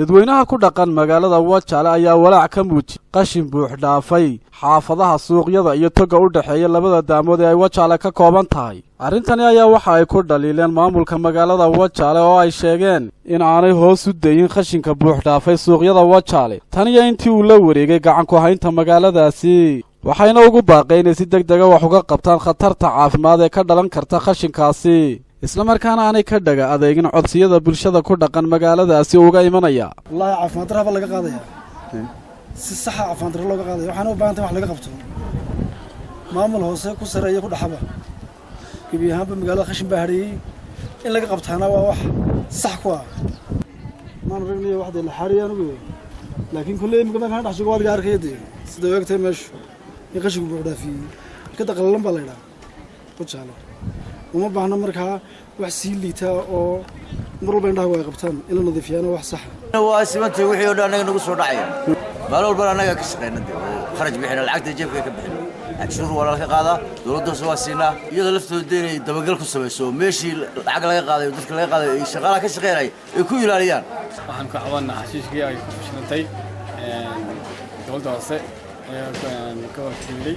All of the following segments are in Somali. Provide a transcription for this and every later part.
dadweynaha ku dhaqan magaalada Wajale ayaa walaac ka muujiyay qashin buuxdhaafay xaafadaha suuqyada iyo toga u dhaxeeya labada daamood ee ay Wajale ka kooban tahay. Arrintani ayaa waxa ay ku dhaliileen maamulka magaalada Wajale oo ay sheegeen in aanay hoos u deyin qashinka buuxdhaafay suuqyada Wajale. Tani intii uu la wareegay gacan ku haynta magaaladaasi waxayna ugu baaqeen si degdeg ah wax uga qabtaan khatarta caafimaad ee ka dhalan karta qashinkaasi. isla markaana aanay ka dhaga adeegin codsiyada bulshada ku dhaqan magaaladaasi uga imanaya. wallahi caafimaad darro laga qaadaya si sax ah caafimaad darro looga qaadaya waxaan u baahantahay wax laga qabto maamul hoose ku sareeyo ku dhaxaba gibiyahanba magaalada qashin baa hariyay in laga qabtaana waa wax sax ku ah maan ragniyo wax la xariyaan ugu laakiin kullee imika ma dhax suuqa wada arkayday sida waqti meesho in qashin buuxdhaafiyay ka daqalan baa leeyahay Wajale uma baahna markaa wax si liita oo marwalba indhaha way qabtaan in la nadiifiyana wax sax ah waa simantii wixii oo dhan anaga nagu soo dhacaya maalin walba anaga ka shaqeynaa kharaj bixina lacagta jeebka ka bixina cashuur wala ka qaada dawladda soo siinaa iyada laftooda inay dabagal ku sameeyso meeshii lacag laga qaaday dadka laga qaaday ay shaqaalaha ka shaqeynay ay ku ilaaliyaan waxaan ka cabanaa xashiishkii ay ku fashilantay dawladda hoose ka wakiilay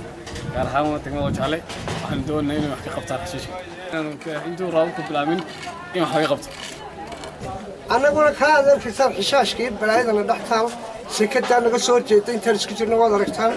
gaar ahaan degmada Wajale waxaan doonaynaa inay wax ka qabtaan xashiishka intuu raabku bilaamin in wax laga qabto anaguna ka adeerkisan xishaashkii balaayada dhaxtaan sikada naga soo jeeday inta isku jirna wada aragtaan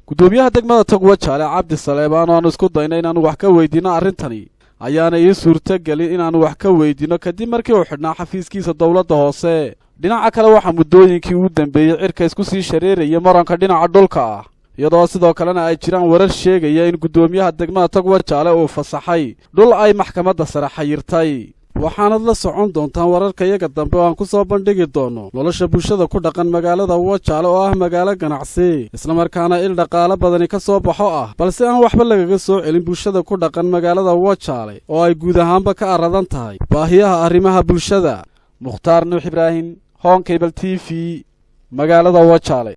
gudoomiyaha degmada Wajale Cabdi Saleebaan oo aan isku daynay inaan wax ka weydiino arrintani ayaana ii suurtagelin inaan wax ka weydiino kadib markii uu xidhnaa xafiiskiisa dawladda hoose dhinaca kale waxa muddooyinkii uu dambeeyay cirka isku sii shareerayay maranka dhinaca dhulka ah iyadoo sidoo kalena ay jiraan warar sheegaya in gudoomiyaha degmada Wajale uu fasaxay dhul ay maxkamadda sare xayirtay waxaanad la socon doontaan wararka iyaga dambe oo aan ku soo bandhigi doono nolosha bulshada ku dhaqan magaalada Wajale oo ah magaalo ganacsi isla markaana il dhaqaale badani ka soo baxo ah balse aan waxba lagaga soo celin bulshada ku dhaqan magaalada Wajale oo ay guud ahaanba ka aradan tahay baahiyaha arrimaha bulshada Mukhtaar Nuux Ibraahim Home Cable TV magaalada Wajale